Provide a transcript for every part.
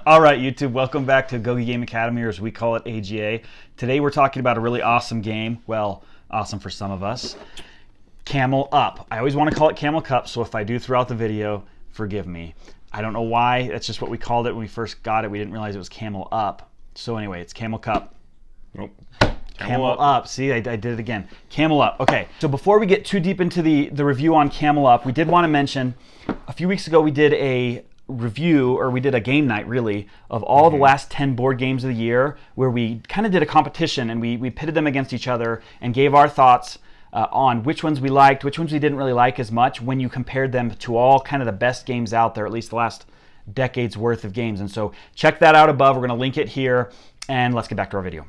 All right, YouTube, welcome back to Gogi Game Academy, or as we call it, AGA. Today we're talking about a really awesome game. Well, awesome for some of us. Camel Up. I always want to call it Camel Cup, so if I do throughout the video, forgive me. I don't know why. That's just what we called it when we first got it. We didn't realize it was Camel Up. So anyway, it's Camel Cup. Nope. Camel Up. See, I did it again. Camel Up. Okay, so before we get too deep into the review on Camel Up, we did want to mention, a few weeks ago we did a review, or we did a game night really, of all the last 10 board games of the year, where we kind of did a competition and we pitted them against each other and gave our thoughts on which ones we liked, which ones we didn't really like as much when you compared them to all kind of the best games out there, at least the last decade's worth of games. And so check that out above. We're going to link it here, and let's get back to our video.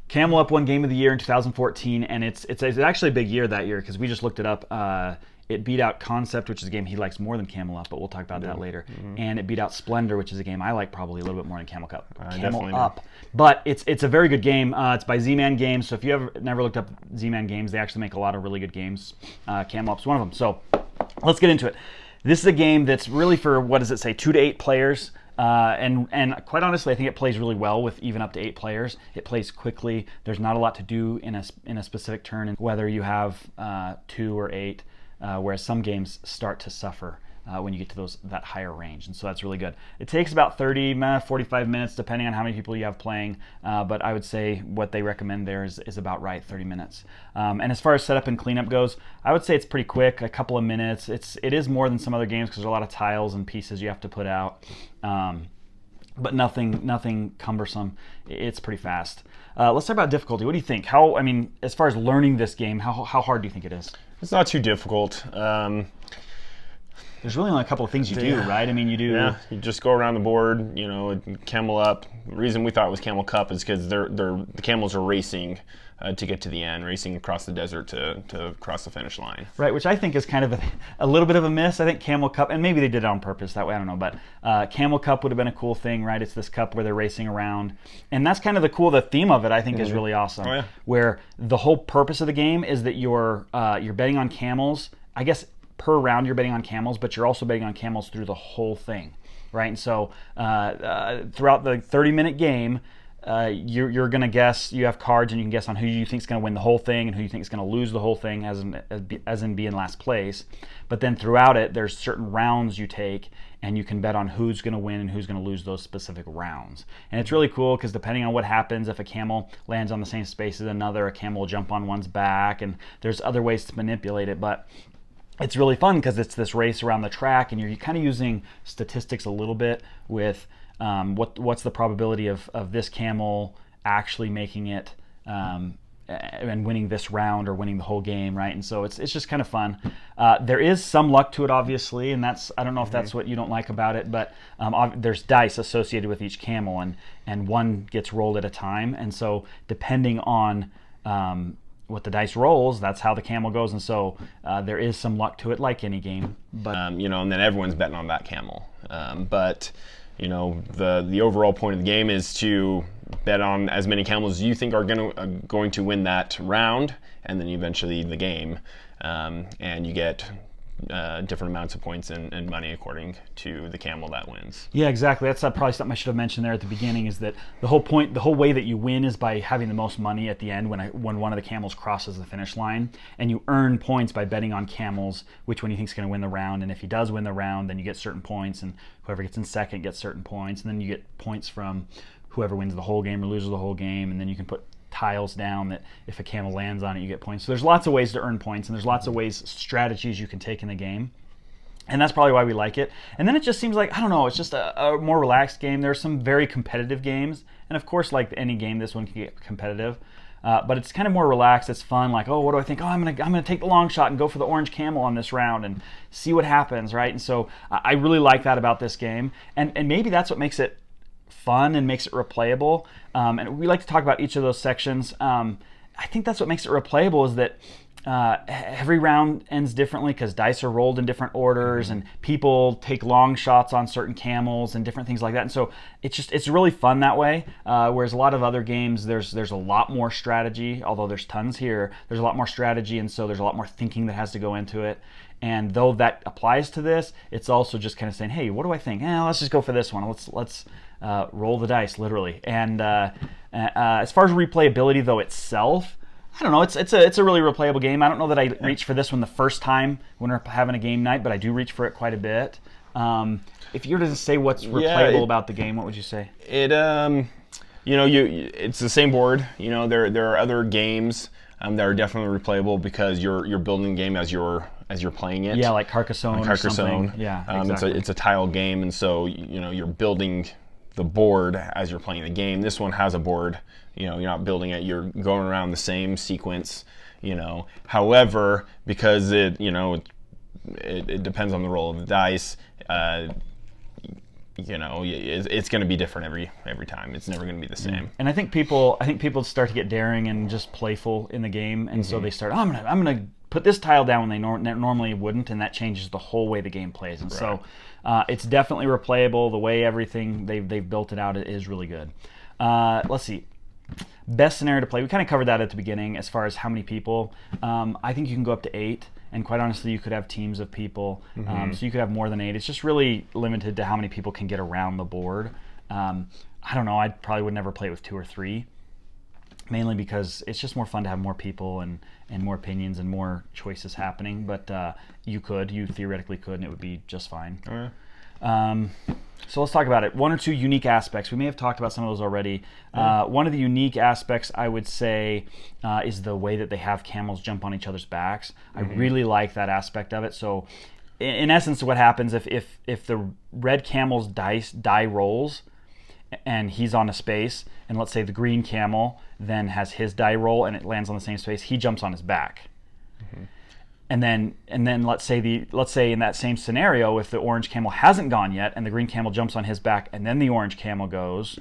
Camel Up won Game of the Year in 2014, and it's actually a big year that year because we just looked it up. It beat out Concept, which is a game he likes more than Camel Up, but we'll talk about that later. And it beat out Splendor, which is a game I like probably a little bit more than Camel Cup. Camel Up. But it's a very good game. It's by Z-Man Games, so if you ever never looked up Z-Man Games, they actually make a lot of really good games. Camel Up's one of them. So let's get into it. This is a game that's really for, what does it say, 2 to 8 players. And quite honestly, I think it plays really well with even up to 8 players. It plays quickly. There's not a lot to do in a specific turn, and whether you have 2 or 8. Whereas some games start to suffer when you get to that higher range, and so that's really good. It takes about 30, 45 minutes, depending on how many people you have playing, but I would say what they recommend there is about right, 30 minutes. And as far as setup and cleanup goes, I would say it's pretty quick, a couple of minutes. It is more than some other games because there's a lot of tiles and pieces you have to put out, but nothing cumbersome. It's pretty fast. Let's talk about difficulty. What do you think? As far as learning this game, how hard do you think it is? It's not too difficult. There's really only a couple of things you do, right? You do. Yeah, you just go around the board. You know, Camel Up. The reason we thought it was Camel Cup is because the camels are racing to get to the end, racing across the desert to cross the finish line. Right, which I think is kind of a little bit of a miss. I think Camel Cup, and maybe they did it on purpose that way, I don't know, but Camel Cup would have been a cool thing, right? It's this cup where they're racing around, and that's kind of the theme of it, I think, is really awesome. Oh, yeah. Where the whole purpose of the game is that you're betting on camels. I guess per round you're betting on camels, but you're also betting on camels through the whole thing, right? And so throughout the 30-minute game, you're going to guess. You have cards, and you can guess on who you think is going to win the whole thing and who you think is going to lose the whole thing, as in be in last place. But then throughout it, there's certain rounds you take, and you can bet on who's going to win and who's going to lose those specific rounds. And it's really cool because depending on what happens, if a camel lands on the same space as another, a camel will jump on one's back, and there's other ways to manipulate it. But it's really fun because it's this race around the track, and you're kind of using statistics a little bit with what's the probability of this camel actually making it and winning this round or winning the whole game, right? And so it's just kind of fun. There is some luck to it, obviously, and I don't know if that's what you don't like about it, but there's dice associated with each camel, and one gets rolled at a time, and so depending on what the dice rolls, that's how the camel goes, and so there is some luck to it, like any game. But and then everyone's betting on that camel. But the overall point of the game is to bet on as many camels as you think are going to win that round, and then eventually the game, and you get different amounts of points and money according to the camel that wins. Yeah, exactly. That's probably something I should have mentioned there at the beginning, is that the whole way that you win is by having the most money at the end when one of the camels crosses the finish line, and you earn points by betting on camels, which one you think is going to win the round, and if he does win the round, then you get certain points, and whoever gets in second gets certain points, and then you get points from whoever wins the whole game or loses the whole game, and then you can put tiles down that if a camel lands on it, you get points. So there's lots of ways to earn points, and there's lots of strategies you can take in the game. And that's probably why we like it. And then it just seems like, I don't know, it's just a more relaxed game. There's some very competitive games, and of course, like any game, this one can get competitive. But it's kind of more relaxed. It's fun. Like, oh, what do I think? Oh, I'm gonna take the long shot and go for the orange camel on this round and see what happens, right? And so I really like that about this game, and maybe that's what makes it fun and makes it replayable. And we like to talk about each of those sections. I think that's what makes it replayable, is that every round ends differently because dice are rolled in different orders, and people take long shots on certain camels and different things like that. And so it's really fun that way. Whereas a lot of other games, there's a lot more strategy, although there's tons here. There's a lot more strategy, and so there's a lot more thinking that has to go into it. And though that applies to this, it's also just kind of saying, hey, what do I think? Let's just go for this one. Let's roll the dice, literally. And as far as replayability, though, itself, I don't know. It's a really replayable game. I don't know that I reached for this one the first time when we're having a game night, but I do reach for it quite a bit. If you were to say what's replayable about the game, what would you say? It's the same board. There are other games that are definitely replayable because you're building the game as you're playing it. Yeah, like Carcassonne. Or something. Yeah, exactly. It's a tile game, and so you're building the board as you're playing the game. This one has a board. You're not building it. You're going around the same sequence. However, because it depends on the roll of the dice. It's going to be different every time. It's never going to be the same. And I think people start to get daring and just playful in the game, and so they start. I'm gonna put this tile down when they normally wouldn't, and that changes the whole way the game plays. And so it's definitely replayable. The way everything they've built it out is really good. Let's see. Best scenario to play. We kind of covered that at the beginning as far as how many people. I think you can go up to 8. And quite honestly, you could have teams of people, so you could have more than 8. It's just really limited to how many people can get around the board. I don't know. I probably would never play it with 2 or 3, mainly because it's just more fun to have more people and more opinions and more choices happening. But you theoretically could, and it would be just fine. Oh, yeah. So let's talk about it. 1 or 2 unique aspects. We may have talked about some of those already. One of the unique aspects, I would say, is the way that they have camels jump on each other's backs. I really like that aspect of it. So in essence, what happens if the red camel's die rolls and he's on a space, and let's say the green camel then has his die roll and it lands on the same space, he jumps on his back. And then let's say in that same scenario, if the orange camel hasn't gone yet and the green camel jumps on his back and then the orange camel goes,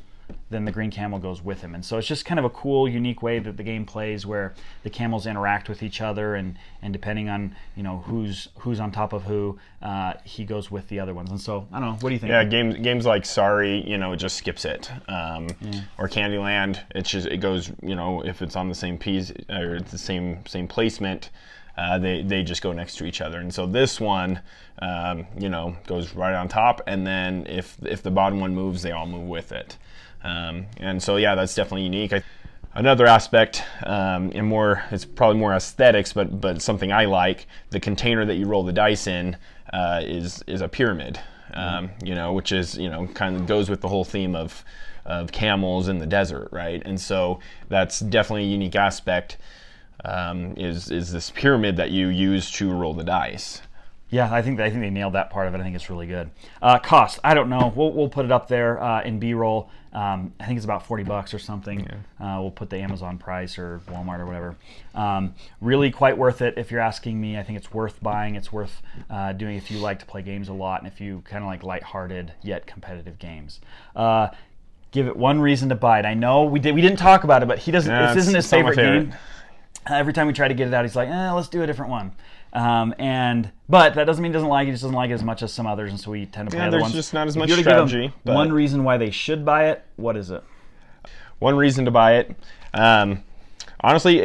then the green camel goes with him. And so it's just kind of a cool, unique way that the game plays where the camels interact with each other, and depending on who's on top of who, he goes with the other ones. And so I don't know. What do you think? Yeah, games like Sorry, it just skips it. Or Candyland, it goes. If it's on the same piece or it's the same placement. They just go next to each other, and so this one, goes right on top, and then if the bottom one moves, they all move with it, and so yeah, that's definitely unique. Another aspect, and it's probably more aesthetics, but something I like. The container that you roll the dice in is a pyramid, which is kind of goes with the whole theme of camels in the desert, right? And so that's definitely a unique aspect. Is this pyramid that you use to roll the dice. Yeah, I think they nailed that part of it. I think it's really good. Cost, I don't know. We'll put it up there in B-roll. I think it's about $40 or something. Yeah. We'll put the Amazon price or Walmart or whatever. Really quite worth it if you're asking me. I think it's worth buying. It's worth doing if you like to play games a lot and if you kind of like lighthearted yet competitive games. Give it one reason to buy it. I know we didn't talk about it, but he doesn't. This isn't his favorite game. Every time we try to get it out, he's like, let's do a different one. But that doesn't mean he doesn't like it. He just doesn't like it as much as some others, and so we tend to play other ones. There's just not as much strategy. One reason why they should buy it, what is it? One reason to buy it, honestly,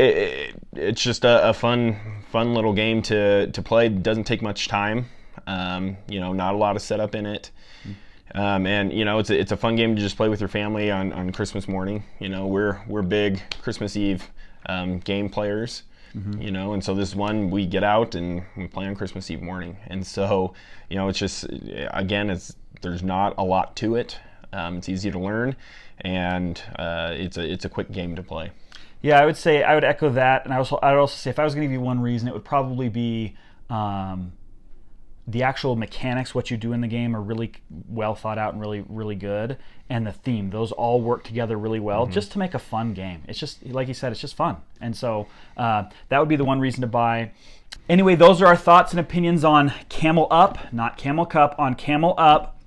it's just a fun little game to play. It doesn't take much time. Not a lot of setup in it. And it's a fun game to just play with your family on Christmas morning. We're big Christmas Eve game players, and so this one we get out and we play on Christmas Eve morning, and so it's just there's not a lot to it. It's easy to learn, and it's a quick game to play. Yeah, I would echo that, and I would also say if I was going to give you one reason, it would probably be the actual mechanics, what you do in the game, are really well thought out and really, really good. And the theme, those all work together really well just to make a fun game. It's just, like you said, it's just fun. And so that would be the one reason to buy. Anyway, those are our thoughts and opinions on Camel Up, not Camel Cup, on Camel Up.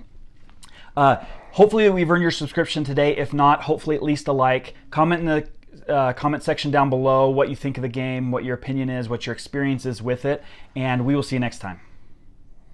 Hopefully we've earned your subscription today. If not, hopefully at least a like. Comment in the comment section down below what you think of the game, what your opinion is, what your experience is with it. And we will see you next time.